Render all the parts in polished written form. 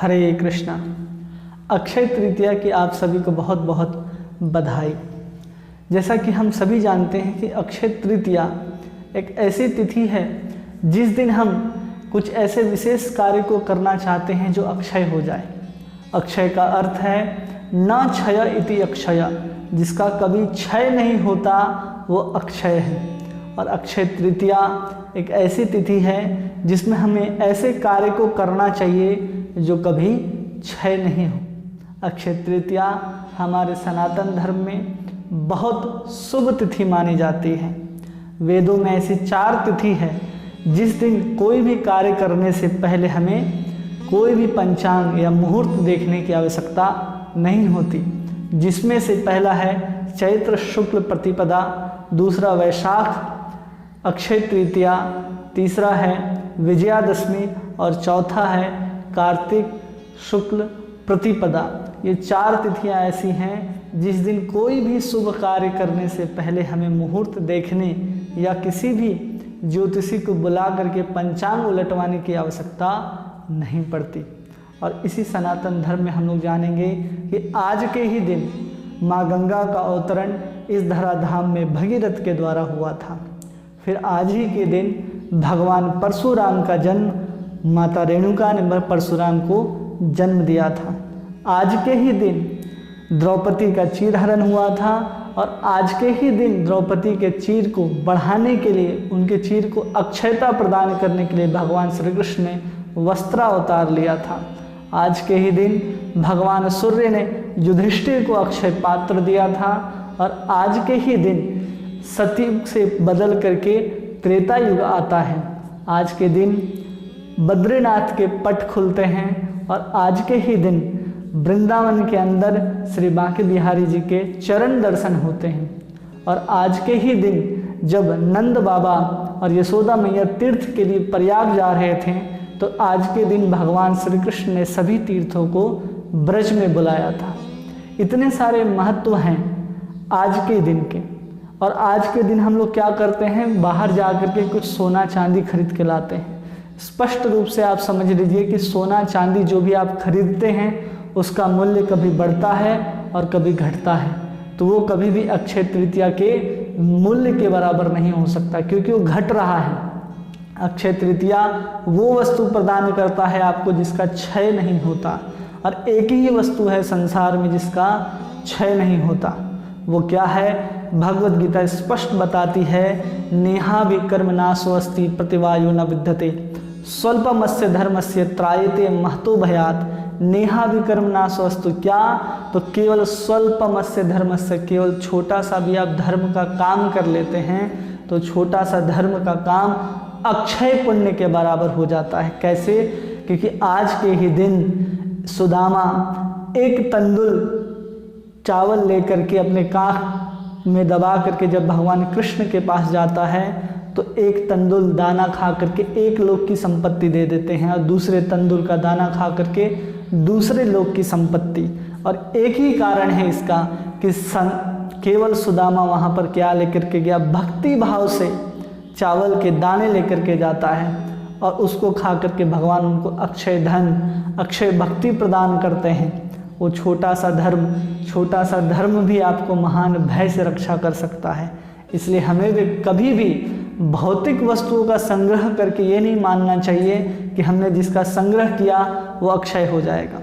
हरे कृष्णा। अक्षय तृतीया की आप सभी को बहुत बहुत बधाई। जैसा कि हम सभी जानते हैं कि अक्षय तृतीया एक ऐसी तिथि है जिस दिन हम कुछ ऐसे विशेष कार्य को करना चाहते हैं जो अक्षय हो जाए। अक्षय का अर्थ है न क्षय इति अक्षय, जिसका कभी क्षय नहीं होता वो अक्षय है। और अक्षय तृतीया एक ऐसी तिथि है जिसमें हमें ऐसे कार्य को करना चाहिए जो कभी क्षय नहीं हो। अक्षय तृतीया हमारे सनातन धर्म में बहुत शुभ तिथि मानी जाती है। वेदों में ऐसी 4 तिथि है जिस दिन कोई भी कार्य करने से पहले हमें कोई भी पंचांग या मुहूर्त देखने की आवश्यकता नहीं होती, जिसमें से पहला है चैत्र शुक्ल प्रतिपदा, दूसरा वैशाख अक्षय तृतीया, तीसरा है विजयादशमी और चौथा है कार्तिक शुक्ल प्रतिपदा। ये 4 तिथियां ऐसी हैं जिस दिन कोई भी शुभ कार्य करने से पहले हमें मुहूर्त देखने या किसी भी ज्योतिषी को बुला करके पंचांग उलटवाने की आवश्यकता नहीं पड़ती। और इसी सनातन धर्म में हम लोग जानेंगे कि आज के ही दिन माँ गंगा का अवतरण इस धराधाम में भगीरथ के द्वारा हुआ था। फिर आज ही के दिन भगवान परशुराम का जन्म माता रेणुका ने परशुराम को जन्म दिया था। आज के ही दिन द्रौपदी का चीरहरण हुआ था और आज के ही दिन द्रौपदी के चीर को बढ़ाने के लिए, उनके चीर को अक्षयता प्रदान करने के लिए भगवान श्री कृष्ण ने वस्त्रावतार लिया था। आज के ही दिन भगवान सूर्य ने युधिष्ठिर को अक्षय पात्र दिया था और आज के ही दिन सतयुग से बदल करके त्रेता युग आता है। आज के दिन बद्रीनाथ के पट खुलते हैं और आज के ही दिन वृंदावन के अंदर श्री बांके बिहारी जी के चरण दर्शन होते हैं। और आज के ही दिन जब नंद बाबा और यशोदा मैया तीर्थ के लिए प्रयाग जा रहे थे, तो आज के दिन भगवान श्री कृष्ण ने सभी तीर्थों को ब्रज में बुलाया था। इतने सारे महत्व हैं आज के दिन के। और आज के दिन हम लोग क्या करते हैं, बाहर जा कर के कुछ सोना चांदी खरीद के लाते हैं। स्पष्ट रूप से आप समझ लीजिए कि सोना चांदी जो भी आप खरीदते हैं उसका मूल्य कभी बढ़ता है और कभी घटता है, तो वो कभी भी अक्षय तृतीया के मूल्य के बराबर नहीं हो सकता, क्योंकि वो घट रहा है। अक्षय तृतीया वो वस्तु प्रदान करता है आपको जिसका क्षय नहीं होता, और एक ही वस्तु है संसार में जिसका क्षय नहीं होता। वो क्या है? भगवद गीता स्पष्ट बताती है, नेहा विकर्म नाशो अस्ति प्रतिवायो न विद्यते स्वल्पमस्य धर्मस्य त्रायते महतो भयात। नेहा विकर्म नाशो अस्तु, क्या? तो केवल स्वल्पमस्य धर्मस्य, केवल छोटा सा भी आप धर्म का काम कर लेते हैं तो छोटा सा धर्म का काम अक्षय पुण्य के बराबर हो जाता है। कैसे? क्योंकि आज के ही दिन सुदामा एक तंदुल चावल लेकर के अपने काख में दबा करके जब भगवान कृष्ण के पास जाता है तो एक तंदुल दाना खा करके एक लोक की संपत्ति दे देते हैं और दूसरे तंदुल का दाना खा करके दूसरे लोक की संपत्ति। और एक ही कारण है इसका कि केवल सुदामा वहाँ पर क्या लेकर के गया? भक्ति भाव से चावल के दाने लेकर के जाता है और उसको खा करके भगवान उनको अक्षय धन, अक्षय भक्ति प्रदान करते हैं। वो छोटा सा धर्म भी आपको महान भय से रक्षा कर सकता है। इसलिए हमें भी कभी भी भौतिक वस्तुओं का संग्रह करके ये नहीं मानना चाहिए कि हमने जिसका संग्रह किया वो अक्षय हो जाएगा।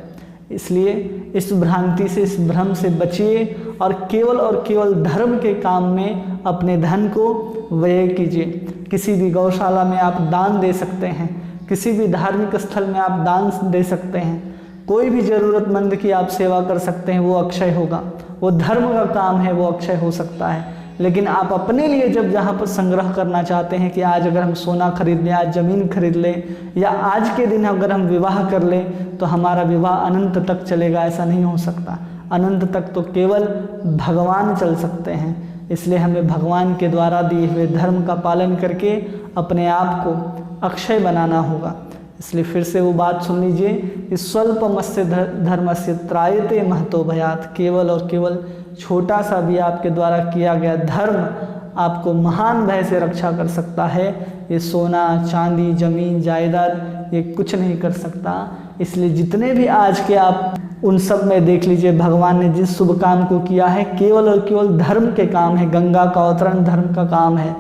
इसलिए इस भ्रांति से, इस भ्रम से बचिए और केवल धर्म के काम में अपने धन को व्यय कीजिए। किसी भी गौशाला में आप दान दे सकते हैं, किसी भी धार्मिक स्थल में आप दान दे सकते हैं, कोई भी ज़रूरतमंद की आप सेवा कर सकते हैं, वो अक्षय होगा। वो धर्म का काम है, वो अक्षय हो सकता है। लेकिन आप अपने लिए जब जहाँ पर संग्रह करना चाहते हैं कि आज अगर हम सोना खरीद लें, आज ज़मीन खरीद लें, या आज के दिन अगर हम विवाह कर लें तो हमारा विवाह अनंत तक चलेगा, ऐसा नहीं हो सकता। अनंत तक तो केवल भगवान चल सकते हैं। इसलिए हमें भगवान के द्वारा दिए हुए धर्म का पालन करके अपने आप को अक्षय बनाना होगा। इसलिए फिर से वो बात सुन लीजिए कि स्वल्पमस्य धर्मस्य त्रायते महतो भयात। केवल छोटा सा भी आपके द्वारा किया गया धर्म आपको महान भय से रक्षा कर सकता है। ये सोना चांदी जमीन जायदाद ये कुछ नहीं कर सकता। इसलिए जितने भी आज के आप उन सब में देख लीजिए, भगवान ने जिस शुभ काम को किया है केवल और केवल धर्म के काम है। गंगा का अवतरण धर्म का काम है।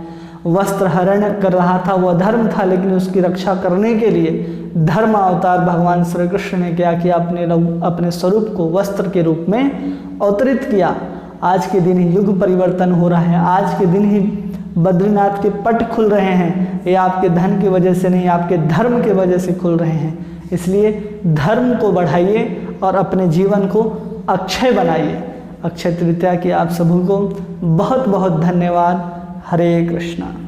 वस्त्र हरण कर रहा था वह धर्म था, लेकिन उसकी रक्षा करने के लिए धर्म अवतार भगवान श्री कृष्ण ने क्या किया, अपने स्वरूप को वस्त्र के रूप में अवतरित किया। आज के दिन ही युग परिवर्तन हो रहा है, आज के दिन ही बद्रीनाथ के पट खुल रहे हैं। ये आपके धन की वजह से नहीं, आपके धर्म की वजह से खुल रहे हैं। इसलिए धर्म को बढ़ाइए और अपने जीवन को अक्षय बनाइए। अक्षय तृतीया की आप सभी को बहुत बहुत धन्यवाद। हरे कृष्णा।